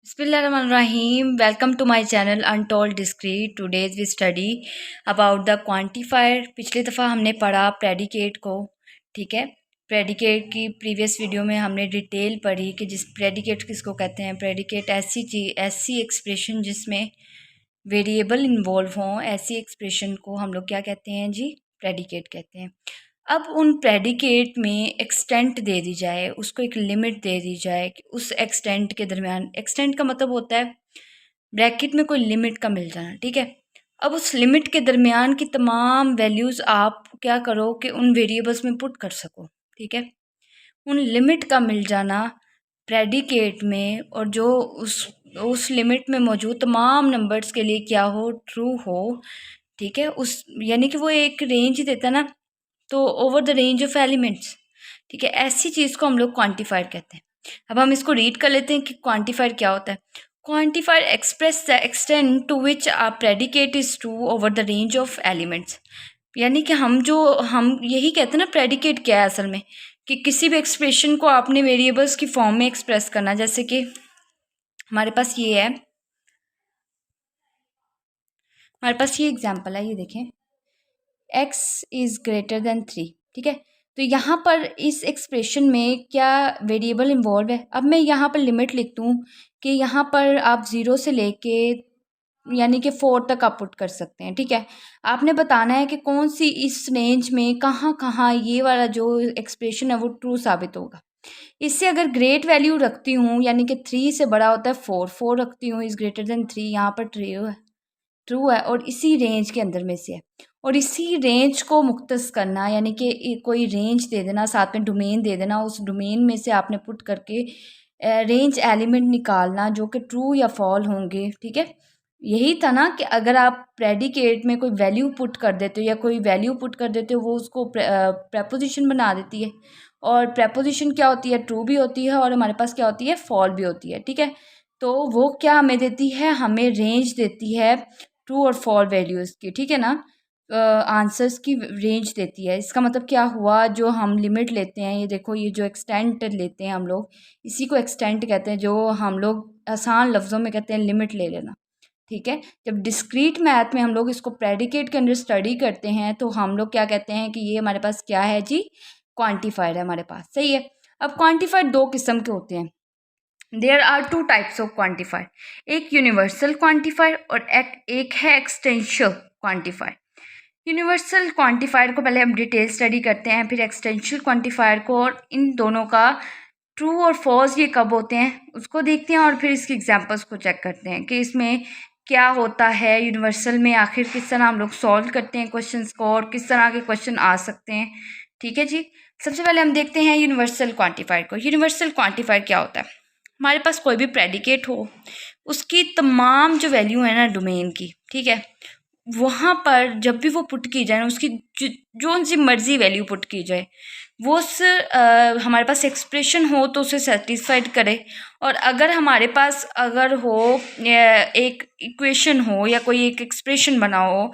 Bismillahirrahmanirrahim. Welcome to my channel Untold Discrete. Today we study about the quantifier. पिछली दफ़ा हमने पढ़ा predicate को, ठीक है। प्रेडिकेट की प्रीवियस वीडियो में हमने डिटेल पढ़ी कि जिस प्रेडिकेट किसको कहते हैं। प्रेडिकेट ऐसी एक्सप्रेशन जिसमें वेरिएबल इन्वॉल्व हों, ऐसी एक्सप्रेशन को हम लोग क्या कहते हैं जी, प्रेडिकेट कहते हैं। अब उन प्रेडिकेट में एक्सटेंट दे दी जाए, उसको एक लिमिट दे दी जाए कि उस एक्सटेंट के दरमियान, एक्सटेंट का मतलब होता है ब्रैकेट में कोई लिमिट का मिल जाना, ठीक है। अब उस लिमिट के दरमियान की तमाम वैल्यूज़ आप क्या करो कि उन वेरिएबल्स में पुट कर सको, ठीक है। उन लिमिट का मिल जाना प्रेडिकेट में, और जो उस लिमिट में मौजूद तमाम नंबर्स के लिए क्या हो, ट्रू हो, ठीक है। उस यानी कि वो एक रेंज देता ना, तो over the range of elements, ठीक है। ऐसी चीज़ को हम लोग क्वांटिफायर कहते हैं। अब हम इसको रीड कर लेते हैं कि क्वांटिफायर क्या होता है। Quantifier express the extent to which a predicate is true over the range of elements. यानी कि हम यही कहते हैं ना, प्रेडिकेट क्या है असल में, कि किसी भी एक्सप्रेशन को आपने वेरिएबल्स की फॉर्म में एक्सप्रेस करना। जैसे कि हमारे पास ये है, हमारे पास ये एग्जांपल है, ये देखें, x इज़ ग्रेटर देन 3, ठीक है। तो यहाँ पर इस एक्सप्रेशन में क्या वेरिएबल इन्वॉल्व है। अब मैं यहाँ पर लिमिट लिख दूँ कि यहाँ पर आप 0 से लेके यानी कि 4 तक आप पुट कर सकते हैं, ठीक है। आपने बताना है कि कौन सी इस रेंज में कहाँ कहाँ ये वाला जो एक्सप्रेशन है वो ट्रू साबित होगा। इससे अगर ग्रेट वैल्यू रखती हूँ, यानी कि 3 से बड़ा होता है 4 रखती हूँ, इज़ ग्रेटर देन 3, यहाँ पर ट्रू है और इसी रेंज के अंदर में से है। और इसी रेंज को मुख्तस करना, यानी कि कोई रेंज दे देना, साथ में डोमेन दे देना, उस डोमेन में से आपने पुट करके रेंज एलिमेंट निकालना जो कि ट्रू या फॉल होंगे, ठीक है। यही था ना कि अगर आप प्रेडिकेट में कोई वैल्यू पुट कर देते हो या कोई वैल्यू पुट कर देते हो, वो उसको प्रेपोजिशन बना देती है। और प्रेपोजिशन क्या होती है, ट्रू भी होती है, और हमारे पास क्या होती है, फॉल भी होती है, ठीक है। तो वो क्या हमें देती है, हमें रेंज देती है ट्रू और फॉल वैल्यूज़ की, ठीक है ना। आंसर्स की रेंज देती है। इसका मतलब क्या हुआ, जो हम लिमिट लेते हैं, ये देखो, ये जो एक्सटेंट लेते हैं हम लोग, इसी को एक्सटेंट कहते हैं, जो हम लोग आसान लफ्ज़ों में कहते हैं लिमिट ले लेना, ठीक है। जब डिस्क्रीट मैथ में हम लोग इसको प्रेडिकेट के अंदर स्टडी करते हैं तो हम लोग क्या कहते हैं कि ये हमारे पास क्या है जी, क्वान्टिफायर है हमारे पास, सही है। अब क्वान्टिफायर दो किस्म के होते हैं। There are two types of quantifier, एक यूनिवर्सल क्वान्टिफायर और एक है एक्सटेंशियल क्वान्टिफायर। यूनिवर्सल क्वांटिफायर को पहले हम डिटेल स्टडी करते हैं, फिर एक्सटेंशियल क्वांटिफायर को, और इन दोनों का ट्रू और फॉल्स ये कब होते हैं उसको देखते हैं, और फिर इसकी एग्जांपल्स को चेक करते हैं कि इसमें क्या होता है। यूनिवर्सल में आखिर किस तरह हम लोग सॉल्व करते हैं क्वेश्चंस को, और किस तरह के क्वेश्चन आ सकते हैं, ठीक है जी। सबसे पहले हम देखते हैं यूनिवर्सल क्वांटिफायर को। यूनिवर्सल क्वांटिफायर क्या होता है, हमारे पास कोई भी प्रेडिकेट हो, उसकी तमाम जो वैल्यू है ना डोमेन की, ठीक है, वहाँ पर जब भी वो पुट की जाए ना, उसकी जो सी मर्ज़ी वैल्यू पुट की जाए, वो उस हमारे पास एक्सप्रेशन हो तो उसे सेटिस्फाइड करे। और अगर हमारे पास अगर हो एक इक्वेशन हो या कोई एक एक्सप्रेशन बना हो,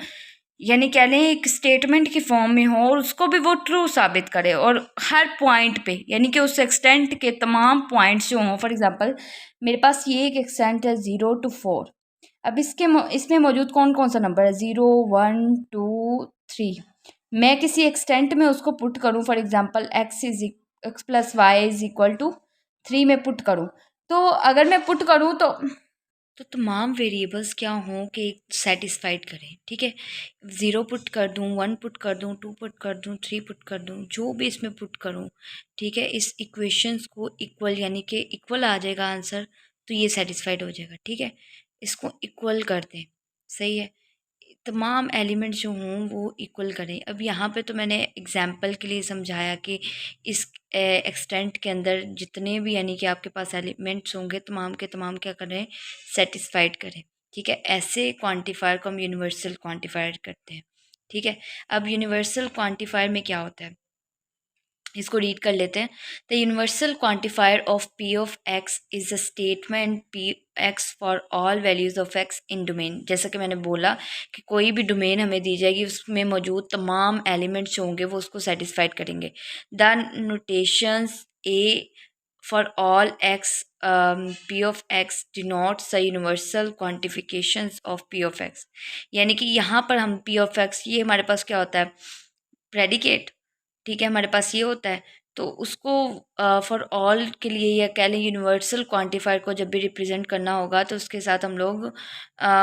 यानी कह लें एक स्टेटमेंट की फॉर्म में हो, और उसको भी वो ट्रू साबित करे, और हर पॉइंट पे, यानी कि उस एक्सटेंट के तमाम पॉइंट्स जो हों। फॉर एग्जांपल मेरे पास ये एक एक्सटेंट है 0 to 4। अब इसमें मौजूद कौन कौन सा नंबर है, 0 1 2 3। मैं किसी एक्सटेंट में उसको पुट करूँ, for example x plus Y is equal to 3 में पुट करूँ, तो अगर मैं पुट करूँ तो तमाम वेरिएबल्स क्या हों कि सेटिस्फाइड करें, ठीक है। 0 पुट कर दूँ, 1 पुट कर दूँ, 2 पुट कर दूँ, 3 पुट कर दूँ, जो भी इसमें पुट करूँ, ठीक है, इस इक्वेशंस को इक्वल, यानी कि इक्वल आ जाएगा आंसर, तो ये सेटिस्फाइड हो जाएगा, ठीक है। इसको इक्वल कर दें, सही है, तमाम एलिमेंट्स जो हों वो इक्वल करें। अब यहाँ पे तो मैंने एग्जांपल के लिए समझाया कि इस एक्सटेंट के अंदर जितने भी यानी कि आपके पास एलिमेंट्स होंगे, तमाम के तमाम क्या करें, सेटिस्फाइड करें, ठीक है। ऐसे क्वांटिफायर को हम यूनिवर्सल क्वांटिफायर करते हैं, ठीक है। अब यूनिवर्सल क्वांटिफायर में क्या होता है, इसको रीड कर लेते हैं। The universal quantifier of P of X is a statement P x for all values of x in domain. जैसा कि मैंने बोला कि कोई भी डोमेन हमें दी जाएगी, उसमें मौजूद तमाम एलिमेंट्स होंगे वो उसको सेटिस्फाइड करेंगे। The notations A for all X P of X denotes the universal quantifications of P of X. यानी कि यहाँ पर हम पी ऑफ एक्स, ये हमारे पास क्या होता है, प्रेडिकेट, ठीक है, हमारे पास ये होता है। तो उसको फॉर ऑल के लिए या कह लें यूनिवर्सल क्वांटिफायर को जब भी रिप्रेजेंट करना होगा तो उसके साथ हम लोग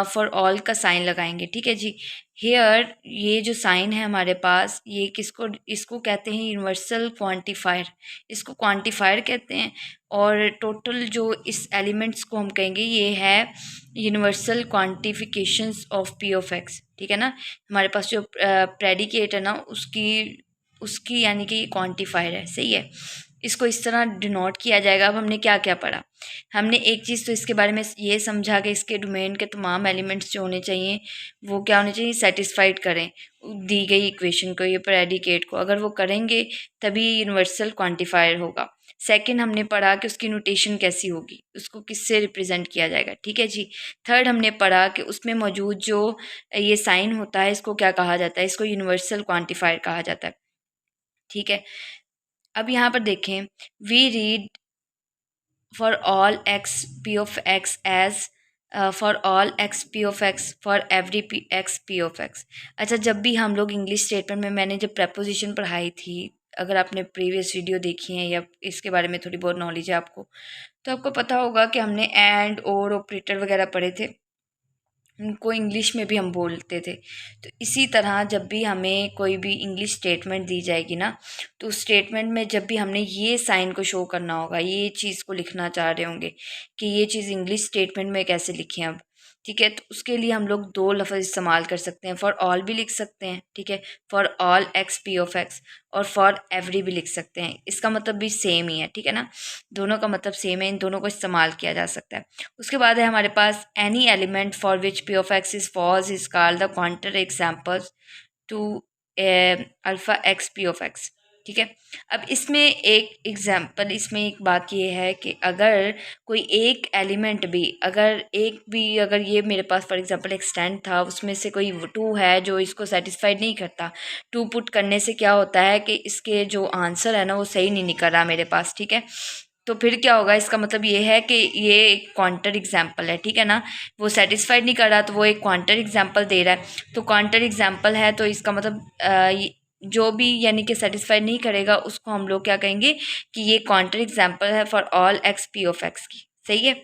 फॉर ऑल का साइन लगाएंगे, ठीक है जी। हेयर ये जो साइन है हमारे पास, ये किसको, इसको कहते हैं यूनिवर्सल क्वांटिफायर, इसको क्वांटिफायर कहते हैं। और टोटल जो इस एलिमेंट्स को हम कहेंगे ये है universal quantifications of P of X, ठीक है ना। हमारे पास जो प्रेडिकेट है ना उसकी उसकी यानी कि क्वांटिफायर है, सही है। इसको इस तरह डिनोट किया जाएगा। अब हमने क्या क्या पढ़ा, हमने एक चीज़ तो इसके बारे में ये समझा कि इसके डोमेन के तमाम एलिमेंट्स जो होने चाहिए वो क्या होने चाहिए, सेटिस्फाइड करें दी गई इक्वेशन को, ये प्रेडिकेट को। अगर वो करेंगे तभी यूनिवर्सल क्वांटिफायर होगा। सेकंड हमने पढ़ा कि उसकी नोटेशन कैसी होगी, उसको किससे रिप्रेजेंट किया जाएगा, ठीक है जी। थर्ड हमने पढ़ा कि उसमें मौजूद जो ये साइन होता है इसको क्या कहा जाता है, इसको यूनिवर्सल क्वांटिफायर कहा जाता है, ठीक है। अब यहाँ पर देखें, we read for all X P of X as for all X P of X for every P X P of X. अच्छा, जब भी हम लोग इंग्लिश स्टेटमेंट में, मैंने जब प्रपोजिशन पढ़ाई थी, अगर आपने प्रीवियस वीडियो देखी है या इसके बारे में थोड़ी बहुत नॉलेज है आपको, तो आपको पता होगा कि हमने एंड और ऑपरेटर वगैरह पढ़े थे, उनको इंग्लिश में भी हम बोलते थे। तो इसी तरह जब भी हमें कोई भी इंग्लिश स्टेटमेंट दी जाएगी ना, तो उस स्टेटमेंट में जब भी हमने ये साइन को शो करना होगा, ये चीज़ को लिखना चाह रहे होंगे कि ये चीज़ इंग्लिश स्टेटमेंट में कैसे लिखें अब, ठीक है। तो उसके लिए हम लोग दो लफ्ज़ इस्तेमाल कर सकते हैं, फॉर ऑल भी लिख सकते हैं, ठीक है, for all X P of x, और फॉर एवरी भी लिख सकते हैं। इसका मतलब भी सेम ही है, ठीक है ना, दोनों का मतलब सेम है, इन दोनों को इस्तेमाल किया जा सकता है। उसके बाद है हमारे पास any element for which P of X is false is called the counter examples to alpha X P of X, ठीक है। अब इसमें एक एग्जाम्पल, इसमें एक बात ये है कि अगर कोई एक एलिमेंट भी, अगर ये मेरे पास फॉर एग्जांपल एक स्टैंड था, उसमें से कोई टू है जो इसको सेटिस्फाइड नहीं करता, टू पुट करने से क्या होता है कि इसके जो आंसर है ना वो सही नहीं निकल रहा मेरे पास, ठीक है। तो फिर क्या होगा, इसका मतलब ये है कि ये एक काउंटर एग्जाम्पल है, ठीक है ना। वो सेटिस्फाइड नहीं कर रहा तो वो एक काउंटर एग्जाम्पल दे रहा है। तो काउंटर एग्जाम्पल है तो इसका मतलब जो भी यानी कि सेटिस्फाइड नहीं करेगा उसको हम लोग क्या कहेंगे कि ये काउंटर एग्जाम्पल है for all X P of x की, सही है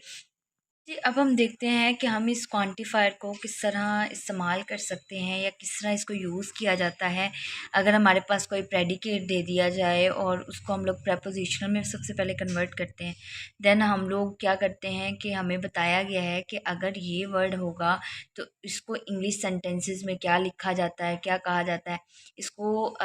जी। अब हम देखते हैं कि हम इस क्वांटिफायर को किस तरह इस्तेमाल कर सकते हैं या किस तरह इसको यूज़ किया जाता है। अगर हमारे पास कोई प्रेडिकेट दे दिया जाए और उसको हम लोग प्रेपोजिशनल में सबसे पहले कन्वर्ट करते हैं, देन हम लोग क्या करते हैं कि हमें बताया गया है कि अगर ये वर्ड होगा तो इसको इंग्लिश सेंटेंसेस में क्या लिखा जाता है, क्या कहा जाता है, इसको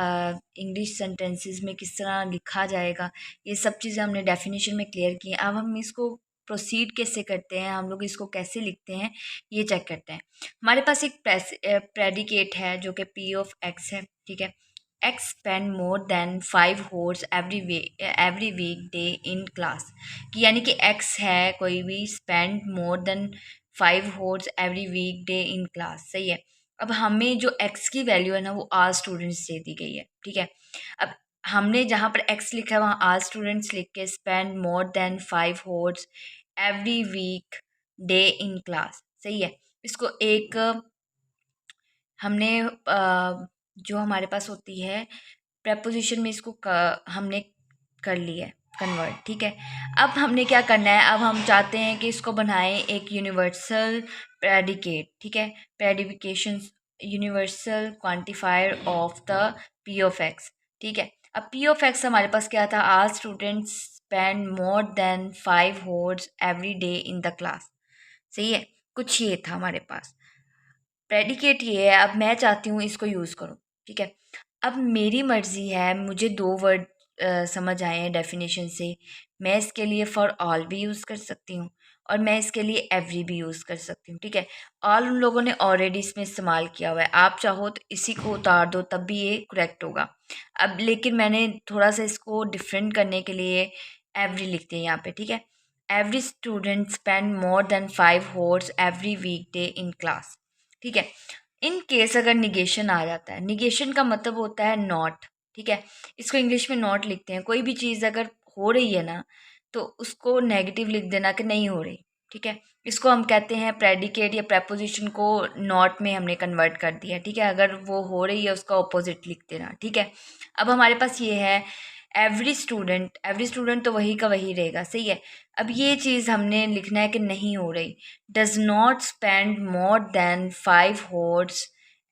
इंग्लिश सेंटेंसेस में किस तरह लिखा जाएगा, ये सब चीज़ें हमने डेफिनेशन में क्लियर की हैं। अब हम इसको प्रोसीड कैसे करते हैं, हम लोग इसको कैसे लिखते हैं, ये चेक करते हैं। हमारे पास एक प्रेडिकेट है जो कि पी ऑफ एक्स है, ठीक है। X spend more than 5 hours every week day in class, कि यानी कि एक्स है कोई भी, spend more than 5 hours every week day in class, सही है। अब हमें जो एक्स की वैल्यू है ना वो आल स्टूडेंट्स दे दी गई है, ठीक है। अब हमने जहाँ पर एक्स लिखा है वहाँ आल स्टूडेंट्स लिख के spend more than 5 hours every week day in class, सही है। इसको एक हमने जो हमारे पास होती है प्रेपोजिशन में इसको हमने कर लिया है कन्वर्ट, ठीक है। अब हमने क्या करना है, अब हम चाहते हैं कि इसको बनाएं एक यूनिवर्सल प्रेडिकेट, ठीक है, predication universal quantifier of the P of X, ठीक है। अब पी ऑफ एक्स हमारे पास क्या था, all students spend more than 5 hours every day in the class, सही है। कुछ ये था हमारे पास, प्रेडिकेट ये है। अब मैं चाहती हूँ इसको यूज़ करूँ, ठीक है। अब मेरी मर्ज़ी है, मुझे दो वर्ड समझ आए हैं डेफिनेशन से, मैं इसके लिए फॉर ऑल भी यूज़ कर सकती हूँ और मैं इसके लिए एवरी भी यूज़ कर सकती हूँ, ठीक है। ऑल उन लोगों ने ऑलरेडी इसमें इस्तेमाल किया हुआ है, आप चाहो तो इसी को उतार दो तब भी ये करेक्ट होगा। अब लेकिन मैंने थोड़ा सा इसको डिफरेंट करने के लिए एवरी लिखते हैं यहाँ पे, ठीक है। Every student spend more than 5 hours every week day in class, ठीक है। इन केस अगर निगेशन आ जाता है, निगेशन का मतलब होता है नॉट, ठीक है। इसको इंग्लिश में नॉट लिखते हैं। कोई भी चीज़ अगर हो रही है ना तो उसको नेगेटिव लिख देना कि नहीं हो रही, ठीक है। इसको हम कहते हैं प्रेडिकेट या प्रेपोजिशन को नॉट में हमने कन्वर्ट कर दिया, ठीक है। अगर वो हो रही है उसका ऑपोजिट लिख देना, ठीक है। अब हमारे पास ये है एवरी स्टूडेंट तो वही का वही रहेगा, सही है। अब ये चीज़ हमने लिखना है कि नहीं हो रही, does not spend more than 5 hours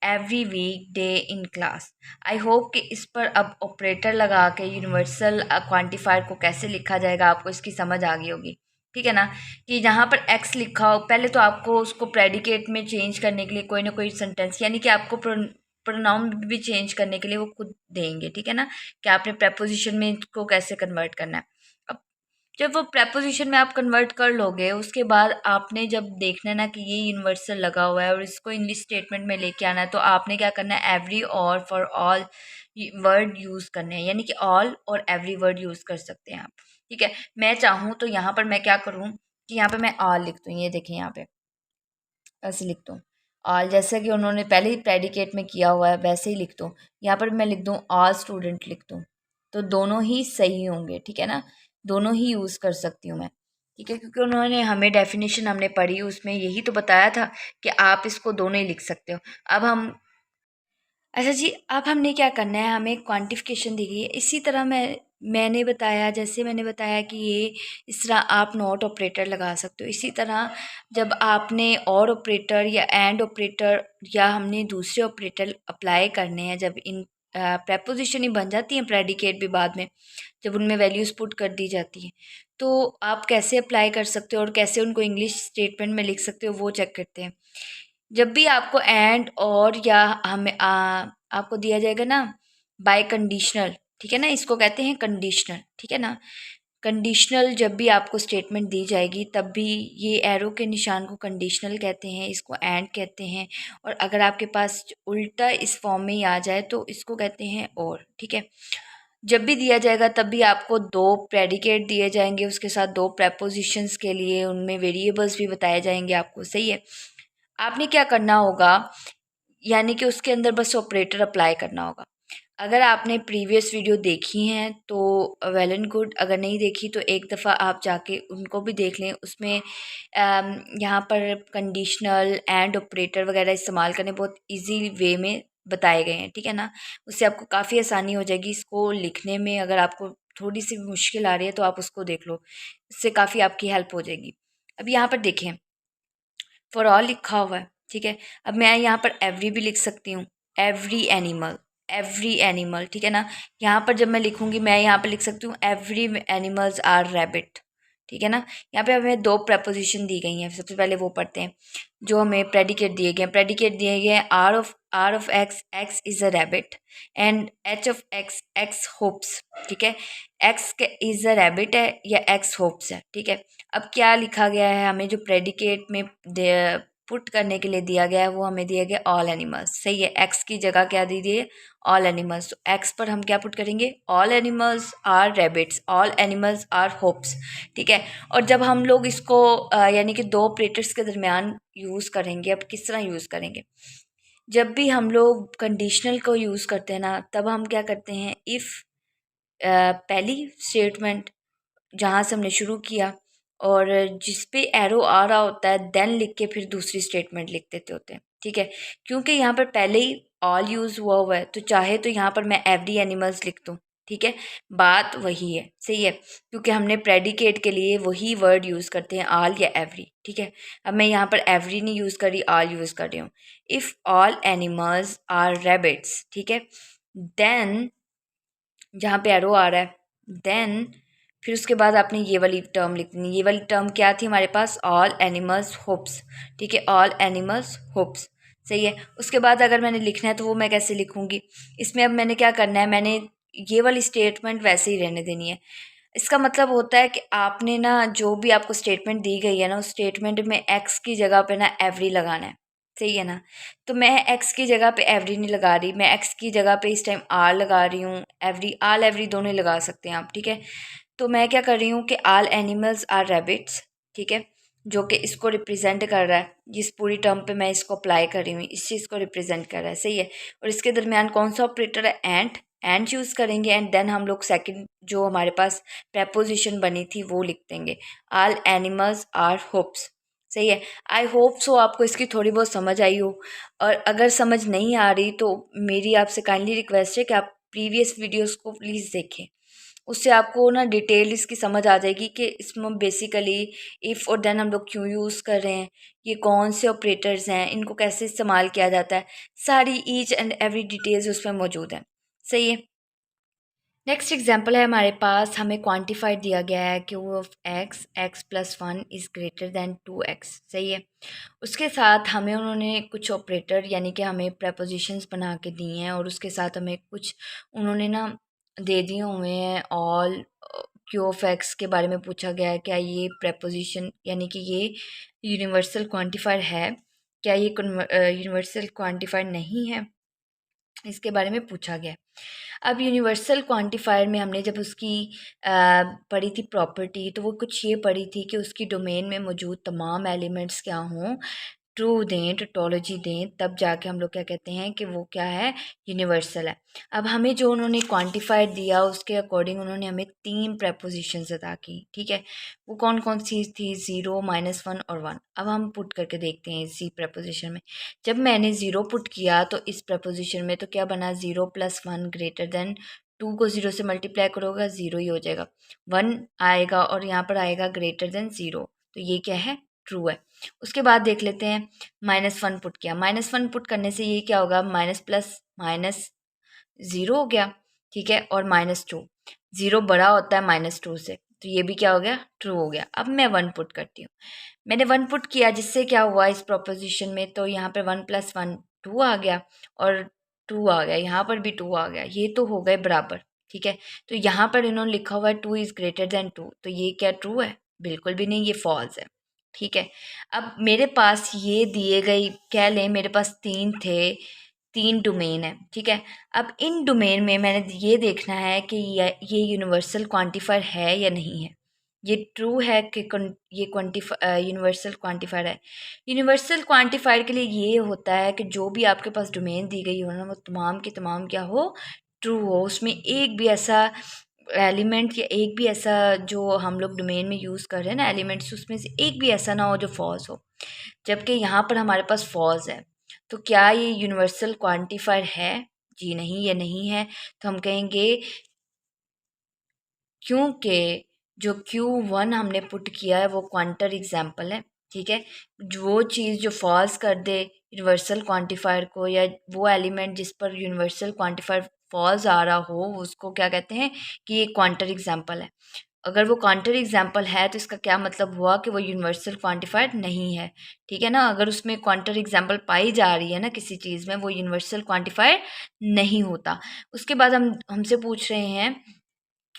every week day in class. I hope कि इस पर अब ऑपरेटर लगा के यूनिवर्सल क्वांटिफायर को कैसे लिखा जाएगा आपको इसकी समझ आ गई होगी, ठीक है ना। कि जहाँ पर एक्स लिखा हो, पहले तो आपको उसको प्रेडिकेट में चेंज करने के लिए कोई ना कोई सेंटेंस, यानी कि आपको प्रोनाउन भी चेंज करने के लिए वो खुद देंगे, ठीक है ना, कि आपने प्रेपोजिशन में इसको कैसे कन्वर्ट करना है। अब जब वो प्रेपोजिशन में आप कन्वर्ट कर लोगे, उसके बाद आपने जब देखना है ना कि ये यूनिवर्सल लगा हुआ है और इसको इंग्लिश स्टेटमेंट में लेके आना है, तो आपने क्या करना है, एवरी और फॉर ऑल वर्ड यूज़ करने हैं, यानी कि ऑल और एवरी वर्ड यूज़ कर सकते हैं आप, ठीक है। मैं चाहूँ तो यहाँ पर मैं क्या करूँ कि यहाँ पे मैं ऑल लिख दूँ, ये देखें यहाँ पे ऐसे लिख दूँ ऑल, जैसे कि उन्होंने पहले ही प्रेडिकेट में किया हुआ है वैसे ही लिख दूँ। यहाँ पर मैं लिख दूँ ऑल स्टूडेंट लिख दूँ, तो दोनों ही सही होंगे, ठीक है ना, दोनों ही यूज़ कर सकती हूँ मैं, ठीक है। क्योंकि उन्होंने हमें डेफिनेशन हमने पढ़ी उसमें यही तो बताया था कि आप इसको दोनों ही लिख सकते हो। अब हम अच्छा जी, अब हमने क्या करना है, हमें क्वांटिफिकेशन दी गई है, इसी तरह मैंने बताया, जैसे मैंने बताया कि ये इस तरह आप नॉट ऑपरेटर लगा सकते हो। इसी तरह जब आपने और ऑपरेटर या एंड ऑपरेटर या हमने दूसरे ऑपरेटर अप्लाई करने हैं, जब इन प्रेपोजिशन ही बन जाती हैं, प्रेडिकेट भी बाद में जब उनमें वैल्यूज़ पुट कर दी जाती हैं, तो आप कैसे अप्लाई कर सकते हो और कैसे उनको इंग्लिश स्टेटमेंट में लिख सकते हो वो चेक करते हैं। जब भी आपको एंड और या हमें आपको दिया जाएगा ना बाय कंडीशनल, ठीक है ना, इसको कहते हैं कंडीशनल, ठीक है ना। कंडीशनल जब भी आपको स्टेटमेंट दी जाएगी तब भी ये एरो के निशान को कंडीशनल कहते हैं, इसको एंड कहते हैं। और अगर आपके पास उल्टा इस फॉर्म में ही आ जाए तो इसको कहते हैं और, ठीक है। जब भी दिया जाएगा तब भी आपको 2 प्रेडिकेट दिए जाएंगे, उसके साथ 2 प्रेपोजिशंस के लिए उनमें वेरिएबल्स भी बताए जाएंगे आपको, सही है। आपने क्या करना होगा, यानी कि उसके अंदर बस ऑपरेटर अप्लाई करना होगा। अगर आपने प्रीवियस वीडियो देखी हैं तो वेल एंड गुड, अगर नहीं देखी तो एक दफ़ा आप जाके उनको भी देख लें। उसमें यहाँ पर कंडीशनल एंड ऑपरेटर वगैरह इस्तेमाल करने बहुत इजी वे में बताए गए हैं, ठीक है ना। उससे आपको काफ़ी आसानी हो जाएगी इसको लिखने में। अगर आपको थोड़ी सी भी मुश्किल आ रही है तो आप उसको देख लो, इससे काफ़ी आपकी हेल्प हो जाएगी। अब यहाँ पर देखें फॉर ऑल लिखा हुआ है, ठीक है। अब मैं यहाँ पर एवरी भी लिख सकती हूँ, एवरी एनिमल, ठीक है ना। यहाँ पर जब मैं लिखूँगी मैं यहाँ पर लिख सकती हूँ एवरी एनिमल्स आर रैबिट, ठीक है ना। यहाँ पे हमें 2 प्रपोजिशन दी गई हैं, सबसे पहले वो पढ़ते हैं जो हमें प्रेडिकेट दिए गए हैं। प्रेडिकेट दिए गए हैं R of X is a rabbit, and H of X hops, ठीक है। एक्स के इज़ अ रैबिट है या एक्स होप्स है, ठीक है। अब क्या लिखा गया है, हमें जो प्रेडिकेट में पुट करने के लिए दिया गया है वो हमें दिया गया ऑल एनिमल्स, सही है। एक्स की जगह क्या दी गई है, ऑल एनिमल्स। तो एक्स पर हम क्या पुट करेंगे, all animals are rabbits, all animals are hops, ठीक है। और जब हम लोग इसको यानी कि 2 ऑपरेटर्स के दरमियान यूज़ करेंगे, अब किस तरह यूज़ करेंगे, जब भी हम लोग कंडीशनल को यूज़ करते हैं ना, तब हम क्या करते हैं, इफ़ पहली स्टेटमेंट जहाँ से हमने शुरू किया और जिस पे एरो आ रहा होता है देन लिख के फिर दूसरी स्टेटमेंट लिख देते होते हैं, ठीक है। क्योंकि यहाँ पर पहले ही ऑल यूज़ हुआ है तो चाहे तो यहाँ पर मैं एवरी एनिमल्स लिख दूँ, ठीक है। बात वही है, सही है, क्योंकि हमने प्रेडिकेट के लिए वही वर्ड यूज़ करते हैं ऑल या एवरी, ठीक है। अब मैं यहाँ पर एवरी नहीं यूज़ कर रही, ऑल यूज़ कर रही हूँ। If all animals are rabbits, ठीक है, देन जहाँ पे एरो आ रहा है देन फिर उसके बाद आपने ये वाली टर्म लिखनी। ये वाली टर्म क्या थी हमारे पास, ऑल एनिमल्स होप्स, ठीक है, ऑल एनिमल्स होप्स, सही है। उसके बाद अगर मैंने लिखना है तो वो मैं कैसे लिखूँगी, इसमें अब मैंने क्या करना है, मैंने ये वाली स्टेटमेंट वैसे ही रहने देनी है। इसका मतलब होता है कि आपने ना जो भी आपको स्टेटमेंट दी गई है ना, उस स्टेटमेंट में एक्स की जगह पे ना एवरी लगाना है, सही है ना। तो मैं एक्स की जगह पे एवरी नहीं लगा रही, मैं एक्स की जगह पे इस टाइम आर लगा रही हूँ, एवरी आल एवरी दोनों ही लगा सकते हैं आप, ठीक है। तो मैं क्या कर रही हूँ कि आल एनिमल्स आर रैबिट्स, ठीक है, जो कि इसको रिप्रेजेंट कर रहा है, जिस पूरी टर्म पे मैं इसको अप्लाई कर रही हूँ इस चीज़ को रिप्रेजेंट कर रहा है, सही है। और इसके दरमियान कौन सा ऑपरेटर है, एंड, एंड चूज़ करेंगे एंड देन हम लोग सेकंड जो हमारे पास प्रेपोजिशन बनी थी वो लिख देंगे, ऑल एनिमल्स आर होप्स। सही है। आई होप सो आपको इसकी थोड़ी बहुत समझ आई हो, और अगर समझ नहीं आ रही तो मेरी आपसे काइंडली रिक्वेस्ट है कि आप प्रीवियस वीडियोस को प्लीज़ देखें, उससे आपको ना डिटेल इसकी समझ आ जाएगी कि इसमें बेसिकली इफ़ और देन हम लोग क्यों यूज़ कर रहे हैं, ये कौन से ऑपरेटर्स हैं, इनको कैसे इस्तेमाल किया जाता है, सारी ईच एंड एवरी डिटेल्स उसमें मौजूद है। सही है। नेक्स्ट एग्जाम्पल है हमारे पास, हमें क्वांटिफाइड दिया गया है कि वो of X x plus one is greater than 2x। सही है। उसके साथ हमें उन्होंने कुछ ऑपरेटर यानी कि हमें प्रपोजिशंस बना के दिए हैं, और उसके साथ हमें कुछ उन्होंने ना दे दिए हुए हैं। ऑल क्यू ऑफ एक्स के बारे में पूछा गया है, क्या ये प्रपोजिशन यानी कि ये यूनिवर्सल क्वांटिफायर है, क्या ये यूनिवर्सल क्वांटिफायर नहीं है, इसके बारे में पूछा गया। अब यूनिवर्सल क्वांटिफायर में हमने जब उसकी पढ़ी थी प्रॉपर्टी, तो वो कुछ ये पढ़ी थी कि उसकी डोमेन में मौजूद तमाम एलिमेंट्स क्या हों, ट्रू दें, टोटोलॉजी दें, तब जाके हम लोग क्या कहते हैं कि वो क्या है, यूनिवर्सल है। अब हमें जो उन्होंने क्वांटिफायर दिया उसके अकॉर्डिंग उन्होंने हमें 3 प्रपोजिशंस अदा की। ठीक है। वो कौन कौन सी थी, 0, -1 और 1। अब हम पुट करके देखते हैं इसी प्रपोजिशन में। जब मैंने 0 पुट किया तो इस प्रपोजिशन में तो क्या बना, 0 + 1 ग्रेटर देन 2 को 0 से मल्टीप्लाई करोगा 0 ही हो जाएगा, 1 आएगा और यहाँ पर आएगा ग्रेटर देन 0, तो ये क्या है, ट्रू है। उसके बाद देख लेते हैं, -1 पुट किया, -1 पुट करने से ये क्या होगा, माइनस प्लस माइनस 0 हो गया। ठीक है। और -2, 0 बड़ा होता है -2 से, तो ये भी क्या हो गया, ट्रू हो गया। अब मैं 1 पुट करती हूँ, मैंने 1 पुट किया जिससे क्या हुआ इस प्रोपोजिशन में, तो यहाँ पे 1 + 1 2 आ गया, और 2 आ गया, यहाँ पर भी 2 आ गया, ये तो हो गए बराबर। ठीक है। तो यहाँ पर इन्होंने लिखा हुआ है 2 इज़ ग्रेटर देन 2, तो ये क्या ट्रू है, बिल्कुल भी नहीं, ये फॉल्स है। ठीक है। अब मेरे पास ये दिए गई, कह लें मेरे पास 3 थे, 3 डोमेन है। ठीक है। अब इन डोमेन में मैंने ये देखना है कि ये यूनिवर्सल क्वांटिफायर है या नहीं है, ये ट्रू है कि ये यूनिवर्सल क्वांटिफायर है। यूनिवर्सल क्वांटिफायर के लिए ये होता है कि जो भी आपके पास डोमेन दी गई हो ना, वो तमाम की तमाम क्या हो, ट्रू हो, उसमें एक भी ऐसा एलिमेंट या एक भी ऐसा जो हम लोग डोमेन में यूज़ कर रहे हैं ना एलिमेंट्स, उसमें से एक भी ऐसा ना हो जो फॉल्स हो। जबकि यहाँ पर हमारे पास फॉल्स है, तो क्या ये यूनिवर्सल क्वांटिफायर है, जी नहीं, ये नहीं है। तो हम कहेंगे क्योंकि जो Q1 हमने पुट किया है वो क्वांटर एग्जाम्पल है। ठीक है। वो चीज़ जो फॉल्स कर दे यूनिवर्सल क्वांटिफायर को, या वो एलिमेंट जिस पर यूनिवर्सल क्वांटिफायर फॉल्स आ रहा हो, उसको क्या कहते हैं कि ये क्वांटर एग्जाम्पल है। अगर वो क्वांटर एग्जाम्पल है तो इसका क्या मतलब हुआ कि वो यूनिवर्सल क्वांटिफायर नहीं है। ठीक है ना। अगर उसमें क्वांटर एग्जाम्पल पाई जा रही है ना किसी चीज़ में, वो यूनिवर्सल क्वांटिफायर नहीं होता। उसके बाद हमसे पूछ रहे हैं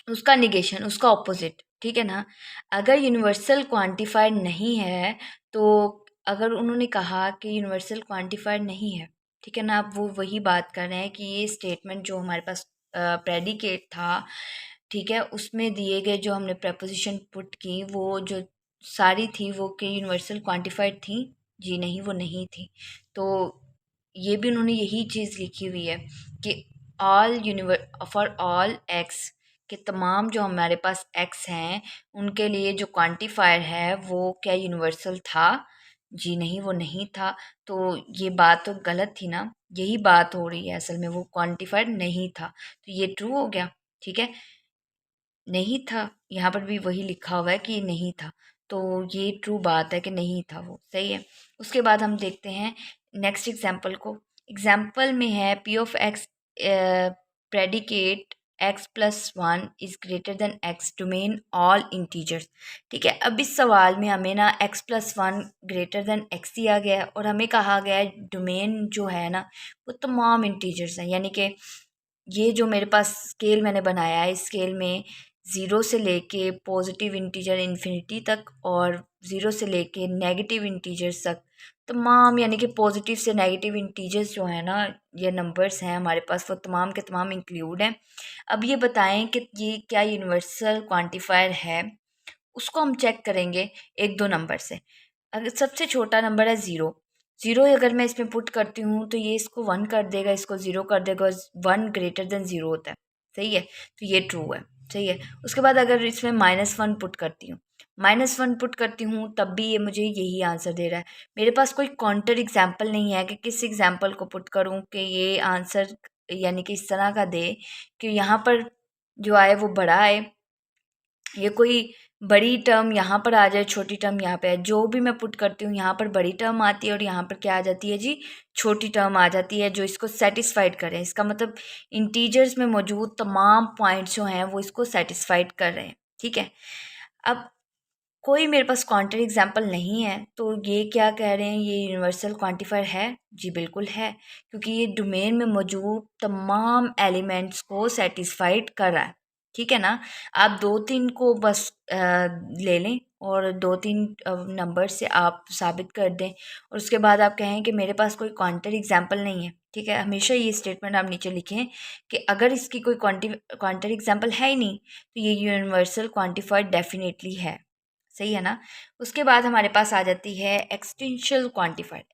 उसका निगेशन, उसका ऑपोजिट। ठीक है ना। अगर यूनिवर्सल क्वांटिफायर नहीं है, तो अगर उन्होंने कहा कि यूनिवर्सल क्वांटिफायर नहीं है, ठीक है ना, अब वो वही बात कर रहे हैं कि ये स्टेटमेंट जो हमारे पास प्रेडिकेट था, ठीक है, उसमें दिए गए जो हमने प्रपोजिशन पुट की, वो जो सारी थी वो कि यूनिवर्सल क्वांटिफाइड थी, जी नहीं, वो नहीं थी। तो ये भी उन्होंने यही चीज़ लिखी हुई है कि फॉर ऑल एक्स, कि तमाम जो हमारे पास एक्स हैं उनके लिए जो क्वांटिफायर है वो क्या यूनिवर्सल था, जी नहीं, वो नहीं था। तो ये बात तो गलत थी ना, यही बात हो रही है असल में, वो क्वांटिफायर नहीं था, तो ये ट्रू हो गया। ठीक है। नहीं था, यहाँ पर भी वही लिखा हुआ है कि नहीं था, तो ये ट्रू बात है कि नहीं था वो। सही है। उसके बाद हम देखते हैं नेक्स्ट एग्जाम्पल को। एग्जाम्पल में है P of X predicate x+1 is greater than x, domain all integers. ठीक है। अब इस सवाल में हमें ना x+1 ग्रेटर देन x दिया गया है, और हमें कहा गया है डोमेन जो है ना वो तमाम इंटीजर्स हैं, यानी कि ये जो मेरे पास स्केल मैंने बनाया है, इस स्केल में 0 से लेके पॉजिटिव इंटीजर इन्फिनिटी तक, और 0 से लेके नेगेटिव इंटीजर्स तक तमाम, यानी कि पॉजिटिव से नेगेटिव इंटीजर्स जो है ना, ये नंबर्स हैं हमारे पास, वो तमाम के तमाम इंक्लूड हैं। अब ये बताएं कि ये क्या यूनिवर्सल क्वांटिफायर है, उसको हम चेक करेंगे 1-2 नंबर से। अगर सबसे छोटा नंबर है 0, ज़ीरो अगर मैं इसमें पुट करती हूँ तो ये इसको 1 कर देगा, इसको 0 कर देगा, 1 ग्रेटर देन 0 होता है, सही है, तो ये ट्रू है, सही है। उसके बाद अगर इसमें -1 पुट करती हूँ, -1 पुट करती हूँ तब भी ये मुझे यही आंसर दे रहा है। मेरे पास कोई काउंटर एग्जाम्पल नहीं है कि किस एग्जाम्पल को पुट करूँ कि ये आंसर यानी कि इस तरह का दे कि यहाँ पर जो आए वो बड़ा आए, ये कोई बड़ी टर्म यहाँ पर आ जाए, छोटी टर्म यहाँ पे है। जो भी मैं पुट करती हूँ यहाँ पर बड़ी टर्म आती है और यहाँ पर क्या आ जाती है जी, छोटी टर्म आ जाती है जो इसको सेटिस्फाइड करें। इसका मतलब इंटीजर्स में मौजूद तमाम पॉइंट्स जो हैं वो इसको सेटिस्फाइड कर रहे हैं, ठीक है। अब कोई मेरे पास काउंटर एग्जाम्पल नहीं है, तो ये क्या कह रहे हैं, ये यूनिवर्सल क्वांटिफायर है? जी बिल्कुल है, क्योंकि ये डोमेन में मौजूद तमाम एलिमेंट्स को सेटिस्फाइड कर रहा है, ठीक है ना। आप 2-3 को बस ले लें और 2-3 नंबर से आप साबित कर दें और उसके बाद आप कहें कि मेरे पास कोई काउंटर एग्जाम्पल नहीं है, ठीक है। हमेशा ये स्टेटमेंट आप नीचे लिखें कि अगर इसकी कोई काउंटर एग्जाम्पल है ही नहीं तो ये यूनिवर्सल क्वांटिफायर डेफिनेटली है, सही है ना। उसके बाद हमारे पास आ जाती है एक्सटेंशियल क्वांटिफायर।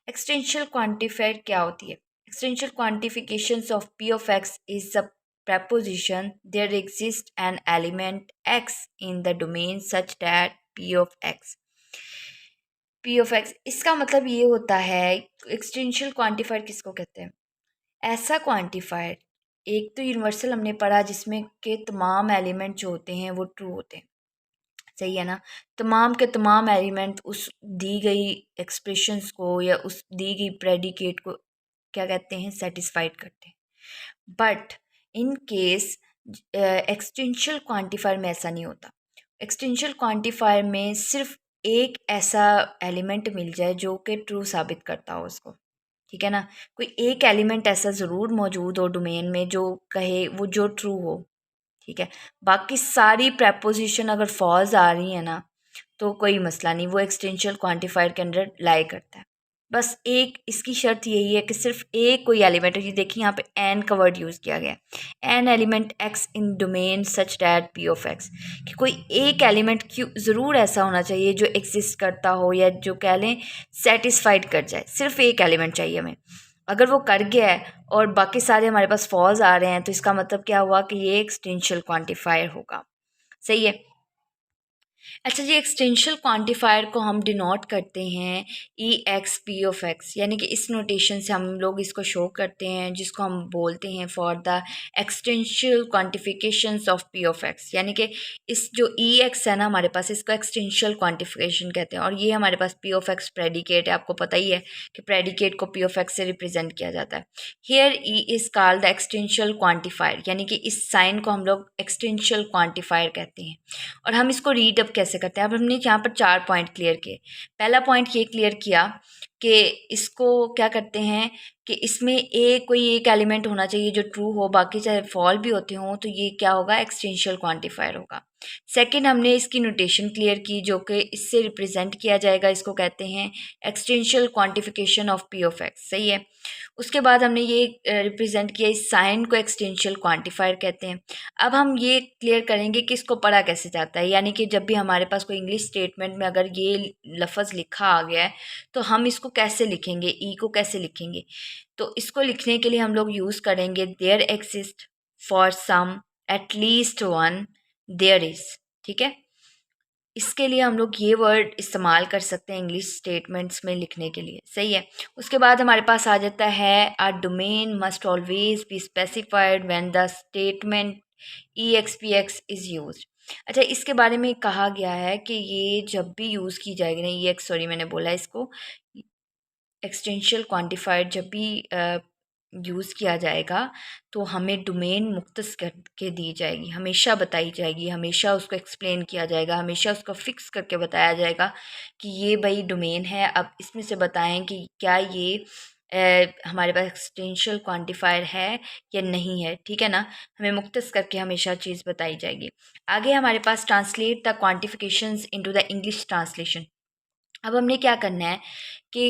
एक्सटेंशियल क्वांटिफायर क्या होती है? Existential quantifications of P of X is the preposition there exists an element x in the domain such that p of x इसका मतलब ये होता है, एक्सटेंशियल क्वांटिफायर किसको कहते हैं? ऐसा क्वांटिफायर, एक तो यूनिवर्सल हमने पढ़ा जिसमें के तमाम एलिमेंट जो होते हैं वो ट्रू होते हैं, सही है ना। तमाम के तमाम एलिमेंट उस दी गई एक्सप्रेशंस को या उस दी गई प्रेडिकेट को क्या कहते हैं, सेटिस्फाइड करते हैं। But in case existential quantifier में ऐसा नहीं होता। एक्सटेंशियल क्वांटिफायर में सिर्फ एक ऐसा एलिमेंट मिल जाए जो कि ट्रू साबित करता हो उसको, ठीक है ना। कोई एक एलिमेंट ऐसा ज़रूर मौजूद हो डोमेन में जो कहे वो जो ट्रू हो, ठीक है। बाकी सारी प्रेपोजिशन अगर फॉल्स आ रही है ना तो कोई मसला नहीं, वो एक्सटेंशियल क्वांटिफायर के अंडर लाई करता है। बस एक इसकी शर्त यही है कि सिर्फ एक कोई एलिमेंट है, ये देखिए यहाँ पे एन का वर्ड यूज़ किया गया है, an element x in domain such that P of x, कि कोई एक एलिमेंट क्यों ज़रूर ऐसा होना चाहिए जो एग्जिस्ट करता हो या जो कह लें सेटिस्फाइड कर जाए। सिर्फ एक एलिमेंट चाहिए हमें, अगर वो कर गया है और बाकी सारे हमारे पास फॉल्स आ रहे हैं तो इसका मतलब क्या हुआ कि ये एक्सटेंशियल क्वांटिफायर होगा, सही है। अच्छा जी, एक्सटेंशियल क्वांटिफायर को हम डिनोट करते हैं ई एक्स पी ऑफ एक्स, यानी कि इस नोटेशन से हम लोग इसको शो करते हैं जिसको हम बोलते हैं for the existential quantifications of P of X, यानी कि इस जो ई एक्स है ना हमारे पास, इसको एक्सटेंशियल क्वांटिफिकेशन कहते हैं। और ये हमारे पास पी ऑफ एक्स प्रेडिकेट है, आपको पता ही है कि प्रेडिकेट को पी ऑफ एक्स से रिप्रेजेंट किया जाता है। Here E is called the existential quantifier, यानी कि इस साइन को हम लोग एक्सटेंशियल क्वांटिफायर कहते हैं। और हम इसको रीड अप कैसे करते हैं? अब हमने यहाँ पर 4 पॉइंट क्लियर किए। पहला पॉइंट ये क्लियर किया कि इसको क्या करते हैं कि इसमें कोई एक एलिमेंट होना चाहिए जो ट्रू हो, बाकी चाहे फॉल भी होते हों, तो ये क्या होगा, एक्सटेंशियल क्वांटिफायर होगा। सेकंड, हमने इसकी नोटेशन क्लियर की जो कि इससे रिप्रेजेंट किया जाएगा, इसको कहते हैं existential quantification of P of X, सही है। उसके बाद हमने ये रिप्रेजेंट किया, इस साइन को एक्सटेंशियल क्वांटिफायर कहते हैं। अब हम ये क्लियर करेंगे कि इसको पढ़ा कैसे जाता है, यानी कि जब भी हमारे पास कोई इंग्लिश स्टेटमेंट में अगर ये लफ्ज़ लिखा आ गया है तो हम इसको कैसे लिखेंगे, ई को कैसे लिखेंगे। तो इसको लिखने के लिए हम लोग यूज़ करेंगे there exist for some at least one there is, ठीक है। इसके लिए हम लोग ये वर्ड इस्तेमाल कर सकते हैं इंग्लिश स्टेटमेंट्स में लिखने के लिए, सही है। उसके बाद हमारे पास आ जाता है R domain must always be specified when the statement E X P X is use. अच्छा, इसके बारे में कहा गया है कि ये जब भी यूज़ की जाएगी ना, ई एक्स, सॉरी मैंने बोला इसको, एक्सटेंशियल क्वांटिफायर जब भी यूज़ किया जाएगा तो हमें डोमेन मुख्तस करके दी जाएगी, हमेशा बताई जाएगी, हमेशा उसको एक्सप्लेन किया जाएगा, हमेशा उसको फिक्स करके बताया जाएगा कि ये भाई डोमेन है। अब इसमें से बताएं कि क्या ये हमारे पास एक्सटेंशियल क्वांटिफायर है या नहीं है, ठीक है ना। हमें मुख्तस करके हमेशा चीज़ बताई जाएगी। आगे हमारे पास translate the quantifications into the English translation. अब हमने क्या करना है कि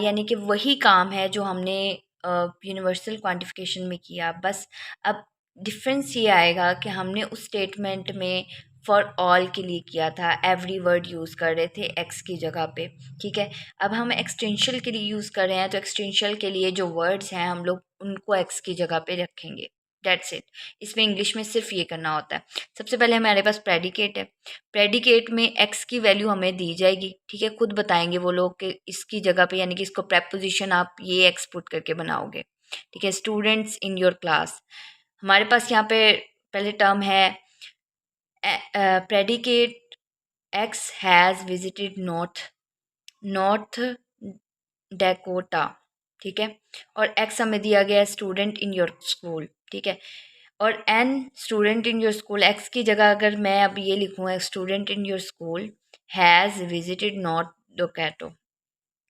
यानी कि वही काम है जो हमने यूनिवर्सल क्वांटिफिकेशन में किया, बस अब डिफरेंस ये आएगा कि हमने उस स्टेटमेंट में फॉर ऑल के लिए किया था, एवरी वर्ड यूज़ कर रहे थे एक्स की जगह पे, ठीक है। अब हम एक्सटेंशियल के लिए यूज़ कर रहे हैं, तो एक्सटेंशियल के लिए जो वर्ड्स हैं हम लोग उनको एक्स की जगह पे रखेंगे, डेट्स इट। इसमें इंग्लिश में सिर्फ ये करना होता है। सबसे पहले हमारे पास प्रेडिकेट है, प्रेडिकेट में एक्स की वैल्यू हमें दी जाएगी, ठीक है। खुद बताएंगे वो लोग कि इसकी जगह पे, यानी कि इसको प्रेपोजिशन आप ये एक्स पुट करके बनाओगे, ठीक है। स्टूडेंट्स इन योर क्लास, हमारे पास यहाँ पे पहले टर्म है predicate X has visited North Dakota, ठीक है। और एक्स हमें दिया गया है स्टूडेंट इन योर स्कूल, ठीक है। और an student in your school, X की जगह अगर मैं अब ये लिखूँ student in your school has visited North डोकैटो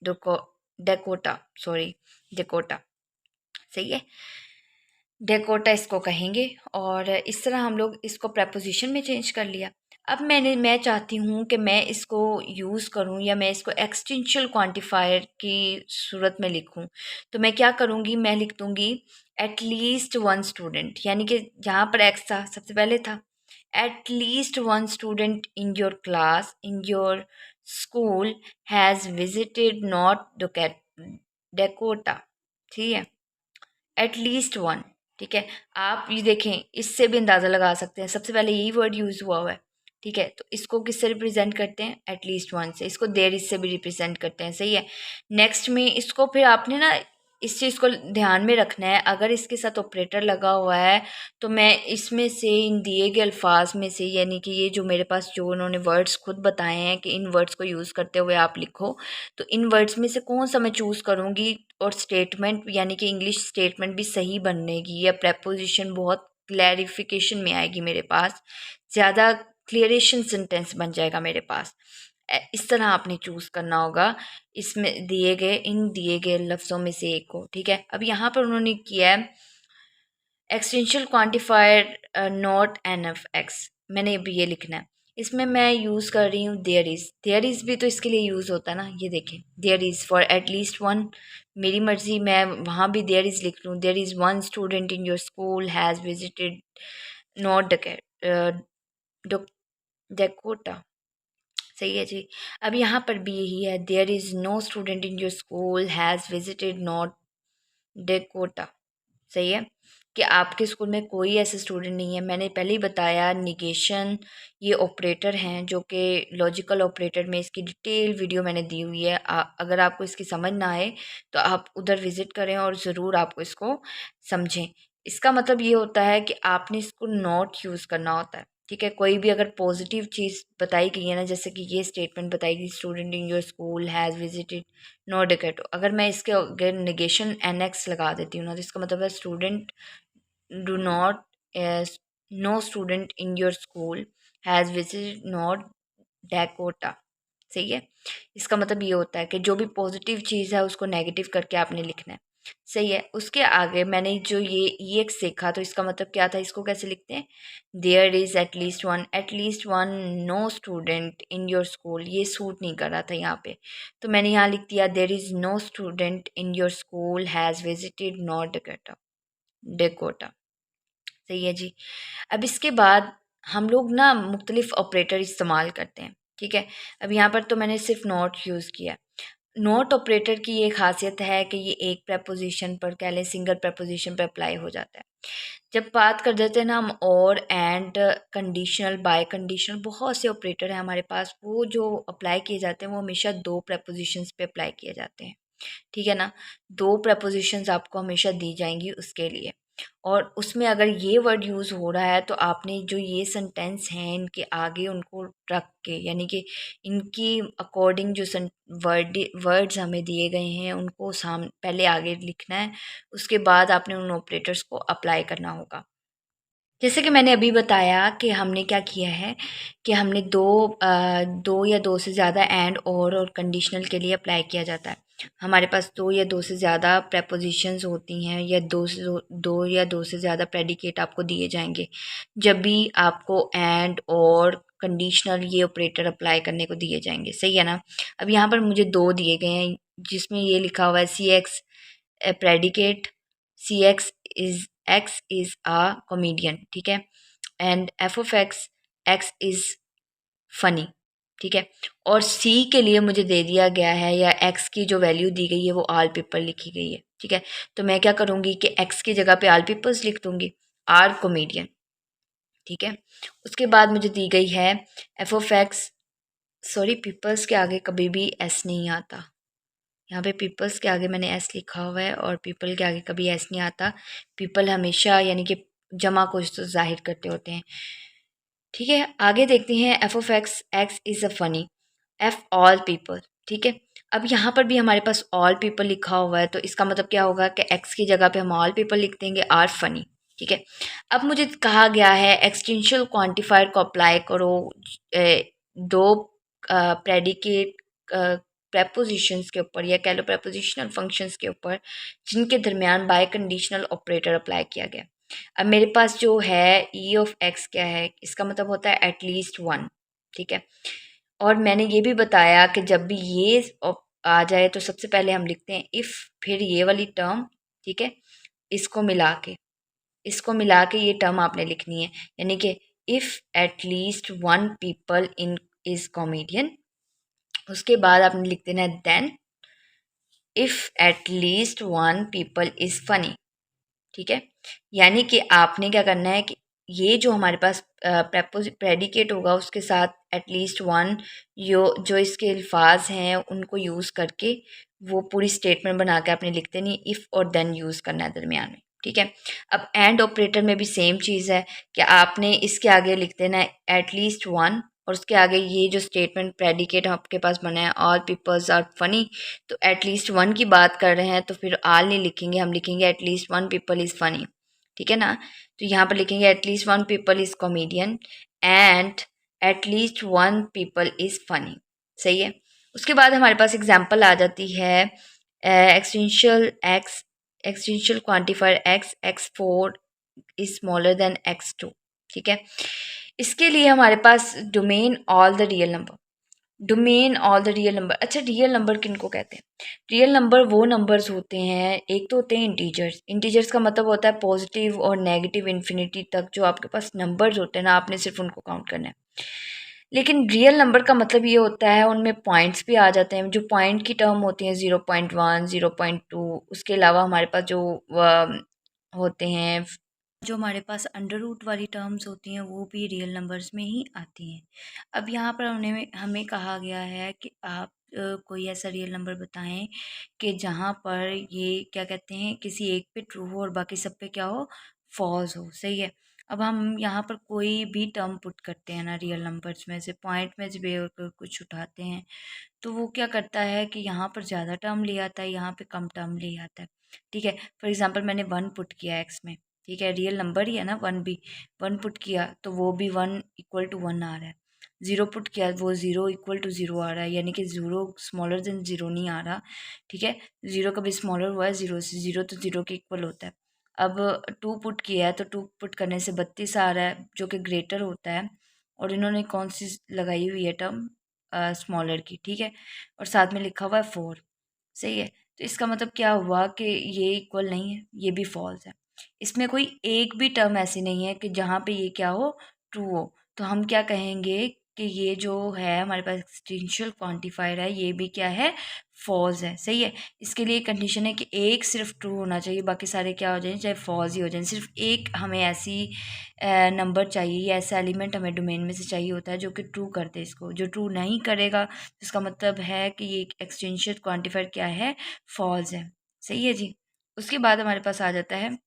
डोको डेकोटा सॉरी डेकोटा, सही है। डेकोटा इसको कहेंगे, और इस तरह हम लोग इसको प्रेपोजिशन में चेंज कर लिया। अब मैं चाहती हूँ कि मैं इसको यूज़ करूँ या मैं इसको एक्सटेंशियल क्वांटिफायर की सूरत में लिखूँ, तो मैं क्या करूँगी, मैं लिख दूँगी एट लीस्ट वन स्टूडेंट, यानी कि जहाँ पर एक्स था सबसे पहले था, eight least one student in your class in your school has visited not Dakota, ठीक है। एट लीस्ट वन, ठीक है। आप ये देखें, इससे भी अंदाज़ा लगा सकते हैं, सबसे पहले यही वर्ड यूज़ हुआ है, ठीक है। तो इसको किससे रिप्रेजेंट करते हैं, एट लीस्ट वन से। इसको देयर इज से भी रिप्रेजेंट करते हैं, सही है। नेक्स्ट में इसको फिर आपने ना इस चीज़ को ध्यान में रखना है, अगर इसके साथ ऑपरेटर लगा हुआ है तो मैं इसमें से इन दिए गए अल्फाज में से, यानी कि ये जो मेरे पास जो उन्होंने वर्ड्स खुद बताए हैं कि इन वर्ड्स को यूज़ करते हुए आप लिखो, तो इन वर्ड्स में से कौन सा मैं चूज़ करूँगी, और स्टेटमेंट यानी कि इंग्लिश स्टेटमेंट भी सही बनेगी, या प्रेपोजिशन बहुत क्लैरिफिकेशन में आएगी मेरे पास, ज़्यादा क्लियरेशन सेंटेंस बन जाएगा मेरे पास। इस तरह आपने चूज़ करना होगा इसमें इन दिए गए लफ्ज़ों में से एक को, ठीक है। अब यहाँ पर उन्होंने किया है existential quantifier not N F X, मैंने भी ये लिखना है। इसमें मैं यूज़ कर रही हूँ देयर इज़ भी तो इसके लिए यूज़ होता है ना, ये देखें there is for at least one, मेरी मर्ज़ी मैं वहाँ भी देयर इज़ लिख लूँ, there is one student in your school has visited not Dakota, सही है जी। अब यहाँ पर भी यही है, there is no student in your school has visited not Dakota, सही है, कि आपके स्कूल में कोई ऐसे स्टूडेंट नहीं है। मैंने पहले ही बताया निगेशन ये ऑपरेटर हैं, जो कि लॉजिकल ऑपरेटर में इसकी डिटेल वीडियो मैंने दी हुई है। अगर आपको इसकी समझ ना आए तो आप उधर विज़िट करें और ज़रूर आपको इसको समझें। इसका मतलब ये होता है कि आपने इसको नॉट यूज़ करना होता है, ठीक है। कोई भी अगर पॉजिटिव चीज़ बताई गई है ना, जैसे कि ये स्टेटमेंट बताई गई student in your school has visited not Dakota, अगर मैं इसके अगर निगेशन एन एक्स लगा देती हूँ ना, तो इसका मतलब है student do not no student in your school has visited not Dakota, सही है। इसका मतलब ये होता है कि जो भी पॉजिटिव चीज़ है उसको नेगेटिव करके आपने लिखना है, सही है। उसके आगे मैंने जो ये ई एक्स सीखा, तो इसका मतलब क्या था, इसको कैसे लिखते हैं, there is at least one no student in your school, ये सूट नहीं कर रहा था यहाँ पे, तो मैंने यहाँ लिख दिया there is no student in your school has visited not Dakota, सही है जी। अब इसके बाद हम लोग ना मुख्तलिफ ऑपरेटर इस्तेमाल करते हैं, ठीक है। अब यहाँ पर तो मैंने सिर्फ नॉट यूज़ किया। नॉट ऑपरेटर की ये खासियत है कि ये एक प्रपोजिशन पर, कह लें सिंगल प्रपोजिशन पर अप्लाई हो जाता है। जब बात कर देते हैं ना हम और एंड कंडीशनल बाय कंडीशनल, बहुत से ऑपरेटर हैं हमारे पास, वो जो अप्लाई किए जाते हैं वो हमेशा दो प्रपोजिशंस पे अप्लाई किए जाते हैं, ठीक है ना। दो प्रपोजिशंस आपको हमेशा दी जाएंगी उसके लिए, और उसमें अगर ये वर्ड यूज़ हो रहा है तो आपने जो ये सेंटेंस हैं इनके आगे उनको रख के, यानी कि इनकी अकॉर्डिंग जो वर्ड्स हमें दिए गए हैं उनको पहले आगे लिखना है, उसके बाद आपने उन ऑपरेटर्स को अप्लाई करना होगा। जैसे कि मैंने अभी बताया कि हमने क्या किया है कि हमने दो या दो से ज़्यादा एंड और कंडीशनल के लिए अप्लाई किया जाता है। हमारे पास दो या दो से ज़्यादा प्रेपोजिशंस होती हैं, या दो या दो से ज़्यादा प्रेडिकेट आपको दिए जाएंगे जब भी आपको एंड और कंडीशनल ये ऑपरेटर अप्लाई करने को दिए जाएंगे, सही है ना। अब यहाँ पर मुझे दो दिए गए हैं, जिसमें ये लिखा हुआ है C X predicate, C X is a comedian, ठीक है। And F of X X is funny, ठीक है। और सी के लिए मुझे दे दिया गया है, या एक्स की जो वैल्यू दी गई है वो ऑल पीपल लिखी गई है, ठीक है। तो मैं क्या करूँगी कि एक्स की जगह पे ऑल पीपल्स लिख दूँगी, आर कॉमेडियन, ठीक है। उसके बाद मुझे दी गई है F of X, sorry peoples के आगे कभी भी एस नहीं आता, यहाँ पे पीपल्स के आगे मैंने एस लिखा हुआ है और पीपल के आगे कभी एस नहीं आता। पीपल हमेशा यानी कि जमा को जाहिर करते होते हैं, ठीक है। आगे देखते हैं F of X, X is a funny, F all people, ठीक है। अब यहाँ पर भी हमारे पास ऑल पीपल लिखा हुआ है, तो इसका मतलब क्या होगा कि एक्स की जगह पे हम ऑल पीपल लिख देंगे, आर फनी, ठीक है। अब मुझे कहा गया है एक्सटेंशियल क्वांटिफायर को अप्लाई करो दो प्रेडिकेट प्रेपोजिशंस के ऊपर, या कह लो प्रेपोजिशनल फंक्शंस के ऊपर, जिनके दरमियान बाय कंडीशनल ऑपरेटर अप्लाई किया गया। अब मेरे पास जो है ई ऑफ एक्स क्या है, इसका मतलब होता है एटलीस्ट वन, ठीक है। और मैंने ये भी बताया कि जब भी ये आ जाए तो सबसे पहले हम लिखते हैं इफ़, फिर ये वाली टर्म, ठीक है, इसको मिला के, इसको मिला के ये टर्म आपने लिखनी है, यानी कि if at least one people in is comedian. उसके बाद आपने लिख देना है then if at least one people is funny, ठीक है। यानी कि आपने क्या करना है कि ये जो हमारे पास प्रेडिकेट होगा उसके साथ एटलीस्ट वन जो इसके अल्फाज हैं उनको यूज़ करके वो पूरी स्टेटमेंट बना के आपने लिख देनी, इफ़ और देन यूज़ करना है दरमियान में, ठीक है। अब एंड ऑपरेटर में भी सेम चीज़ है कि आपने इसके आगे लिख देना है एटलीस्ट वन, और उसके आगे ये जो स्टेटमेंट प्रेडिकेट आपके पास बना है ऑल पीपल्स आर फनी, तो एटलीस्ट वन की बात कर रहे हैं तो फिर ऑल नहीं लिखेंगे, हम लिखेंगे at least one people is funny, ठीक है ना। तो यहाँ पर लिखेंगे at least one people is comedian and at least one people is funny, सही है। उसके बाद हमारे पास एग्जाम्पल आ जाती है existential quantifier X, X four is smaller than X two, ठीक है। इसके लिए हमारे पास domain all the real number, domain all the real number. अच्छा, रियल नंबर किनको कहते हैं? रियल नंबर वो नंबर्स होते हैं, एक तो होते हैं इंटीजर्स, इंटीजर्स का मतलब होता है पॉजिटिव और नेगेटिव इन्फिनिटी तक जो आपके पास नंबर्स होते हैं ना, आपने सिर्फ उनको काउंट करना है। लेकिन रियल नंबर का मतलब ये होता है उनमें पॉइंट्स भी आ जाते हैं, जो पॉइंट की टर्म होती हैं 0.1 0.2, उसके अलावा हमारे पास जो होते हैं, जो हमारे पास अंडर रूट वाली टर्म्स होती हैं वो भी रियल नंबर्स में ही आती हैं। अब यहाँ पर हमें हमें कहा गया है कि आप कोई ऐसा रियल नंबर बताएं कि जहाँ पर ये क्या कहते हैं किसी एक पे ट्रू हो और बाकी सब पे क्या हो, फॉल्स हो, सही है। अब हम यहाँ पर कोई भी टर्म पुट करते हैं ना रियल नंबर्स में से, पॉइंट में से भी अगर कुछ उठाते हैं तो वो क्या करता है कि यहाँ पर ज़्यादा टर्म ले आता है, यहाँ पे कम टर्म ले आता है, ठीक है। फॉर एग्जांपल मैंने वन पुट किया एक्स में, ठीक है, रियल नंबर ही है ना, वन भी, वन पुट किया तो वो भी वन इक्वल टू वन आ रहा है। ज़ीरो पुट किया वो ज़ीरो इक्वल टू ज़ीरो आ रहा है, यानी कि ज़ीरो स्मॉलर देन ज़ीरो नहीं आ रहा, ठीक है। ज़ीरो कभी स्मॉलर हुआ है ज़ीरो से, ज़ीरो तो ज़ीरो के इक्वल होता है। अब टू पुट किया है तो टू पुट करने से 32 आ रहा है जो कि ग्रेटर होता है, और इन्होंने कौन सी लगाई हुई है टर्म, स्मॉलर की, ठीक है, और साथ में लिखा हुआ है फोर, सही है। तो इसका मतलब क्या हुआ कि ये इक्वल नहीं है, ये भी फॉल्स है। इसमें कोई एक भी टर्म ऐसी नहीं है कि जहाँ पे ये क्या हो, ट्रू हो। तो हम क्या कहेंगे कि ये जो है हमारे पास एक्सटेंशियल क्वांटिफायर है ये भी क्या है, फॉल्स है, सही है। इसके लिए कंडीशन है कि एक सिर्फ ट्रू होना चाहिए, बाकी सारे क्या हो जाए, चाहे फॉल्स ही हो जाए। सिर्फ एक हमें ऐसी नंबर चाहिए या ऐसा एलिमेंट हमें डोमेन में से चाहिए होता है जो कि ट्रू कर दे इसको, जो ट्रू नहीं करेगा इसका मतलब है कि ये एक्सटेंशियल क्वांटिफायर क्या है, फॉल्स है, सही है जी। उसके बाद हमारे पास आ जाता है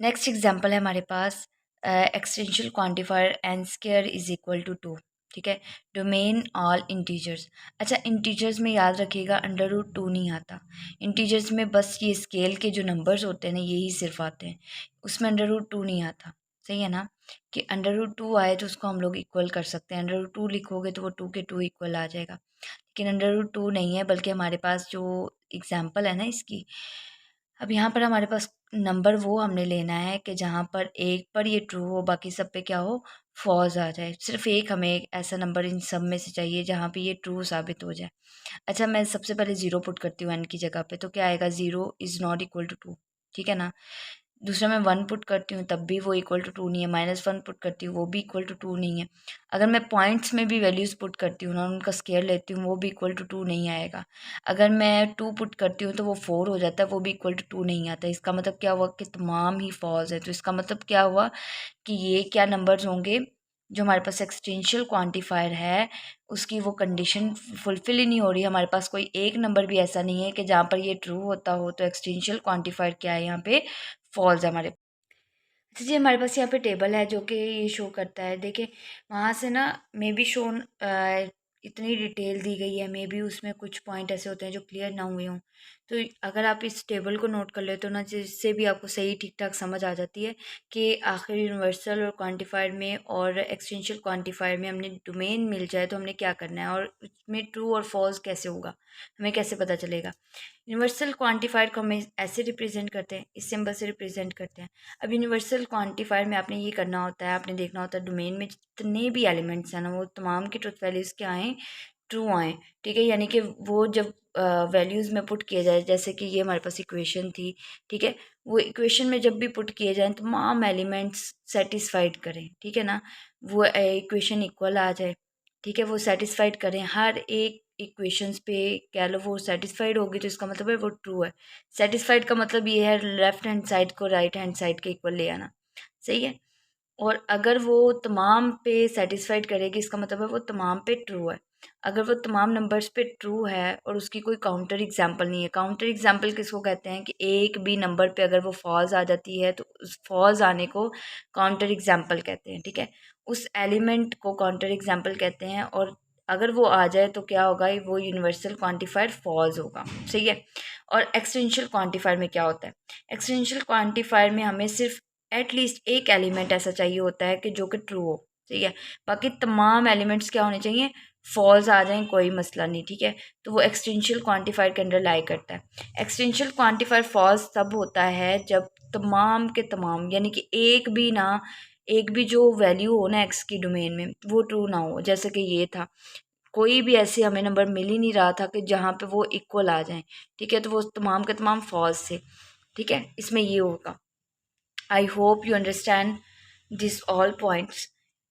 नेक्स्ट एग्जांपल है हमारे पास existential quantifier N square is equal to two, ठीक है, डोमेन ऑल इंटीजर्स। अच्छा, इंटीजर्स में याद रखिएगा अंडर रूट टू नहीं आता, इंटीजर्स में बस ये स्केल के जो नंबर्स होते हैं ना यही सिर्फ आते हैं, उसमें अंडर रूट टू नहीं आता, सही है ना। कि अंडर रूट टू आए तो उसको हम लोग इक्वल कर सकते हैं, अंडर रूट टू लिखोगे तो वो टू के टू इक्वल आ जाएगा, लेकिन अंडर रूट टू नहीं है, बल्कि हमारे पास जो एग्जाम्पल है ना इसकी, अब यहाँ पर हमारे पास नंबर वो हमने लेना है कि जहाँ पर एक पर ये ट्रू हो बाकी सब पे क्या हो, फॉल्स आ जाए। सिर्फ एक हमें एक ऐसा नंबर इन सब में से चाहिए जहाँ पे ये ट्रू साबित हो जाए। अच्छा, मैं सबसे पहले ज़ीरो पुट करती हूँ एन की जगह पे, तो क्या आएगा, zero is not equal to two, ठीक है ना। दूसरा मैं 1 पुट करती हूँ तब भी वो इक्वल टू 2 नहीं है, -1 पुट करती हूँ वो भी इक्वल टू 2 नहीं है। अगर मैं पॉइंट्स में भी वैल्यूज़ पुट करती हूँ ना, उनका स्क्वायर लेती हूँ, वो भी इक्वल टू 2 नहीं आएगा। अगर मैं 2 पुट करती हूँ तो वो 4 हो जाता है, वो भी इक्वल टू 2 नहीं आता। इसका मतलब क्या हुआ कि तमाम ही फॉल्स है। तो इसका मतलब क्या हुआ कि ये क्या नंबर्स होंगे, जो हमारे पास एक्सटेंशियल क्वांटिफायर है उसकी वो कंडीशन फुलफ़िल ही नहीं हो रही। हमारे पास कोई एक नंबर भी ऐसा नहीं है कि जहाँ पर ये ट्रू होता हो। तो एक्सटेंशियल क्वांटिफायर क्या है, यहाँ पे फॉल्स है हमारे। अच्छा जी, हमारे पास यहाँ पे टेबल है जो कि ये शो करता है। देखिए वहाँ से ना मे बी शोन इतनी डिटेल दी गई है, मे बी उसमें कुछ पॉइंट ऐसे होते हैं जो क्लियर ना हुए हों। तो अगर आप इस टेबल को नोट कर लेते हो ना, जिससे भी आपको सही ठीक ठाक समझ आ जाती है कि आखिर यूनिवर्सल और क्वांटिफायर में और एक्सटेंशियल क्वांटिफायर में हमने डोमेन मिल जाए तो हमने क्या करना है, और उसमें ट्रू और फॉल्स कैसे होगा, हमें कैसे पता चलेगा। यूनिवर्सल क्वांटिफायर को हमें ऐसे रिप्रेजेंट करते हैं, इस सिंबल से रिप्रेजेंट करते हैं। अब यूनिवर्सल क्वांटिफायर में आपने ये करना होता है, आपने देखना होता है डोमेन में जितने भी एलिमेंट्स हैं ना, वो तमाम की ट्रुथ वैल्यूज़ क्या आएँ, ट्रू आएँ। ठीक है, यानी कि वो जब वैल्यूज़ में पुट किया जाए, जैसे कि ये हमारे पास इक्वेशन थी, ठीक है, वो इक्वेशन में जब भी पुट किए जाएँ तमाम एलिमेंट्स सेटिस्फाइड करें, ठीक है ना, वो इक्वेशन इक्वल आ जाए, ठीक है, वो सेटिस्फाइड करें हर एक इक्वेशंस पे, कह लो वो सेटिस्फाइड होगी तो इसका मतलब है वो ट्रू है। सेटिस्फाइड का मतलब ये है लेफ्ट हैंड साइड को राइट हैंड साइड के इक्वल ले आना, सही है। और अगर वो तमाम पे सेटिस्फाइड करेगी इसका मतलब है वो तमाम पे ट्रू है। अगर वो तमाम नंबर्स पे ट्रू है और उसकी कोई काउंटर एग्जांपल नहीं है, काउंटर एग्जांपल किसको कहते हैं कि एक भी नंबर पे अगर वो फॉल्स आ जाती है तो उस फॉल्स आने को काउंटर एग्जांपल कहते हैं, ठीक है। उस एलिमेंट को काउंटर एग्जांपल कहते हैं, और अगर वो आ जाए तो क्या होगा, वो यूनिवर्सल क्वांटिफायर फॉल्स होगा, सही है। और एक्सटेंशियल क्वांटिफायर में क्या होता है, एक्सटेंशियल क्वांटिफायर में हमें सिर्फ एटलीस्ट एक एलिमेंट ऐसा चाहिए होता है कि जो कि ट्रू हो, ठीक है। बाकी तमाम एलिमेंट्स क्या होने चाहिए, फॉल्स आ जाएं, कोई मसला नहीं, ठीक है। तो वो एक्सटेंशियल क्वांटिफायर के अंडर लाई करता है। एक्सटेंशियल क्वांटिफायर फॉल्स तब होता है जब तमाम के तमाम, यानी कि एक भी जो वैल्यू हो ना एक्स की डोमेन में वो ट्रू ना हो। जैसे कि ये था, कोई भी ऐसे हमें नंबर मिल ही नहीं रहा था कि जहाँ पे वो इक्वल आ जाएं, ठीक है, तो वो तमाम के तमाम फॉल्स थे, ठीक है। इसमें ये होगा। I hope you understand these all points,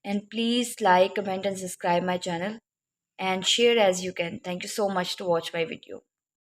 and please like, comment and subscribe my channel and share as you can. Thank you so much to watch my video.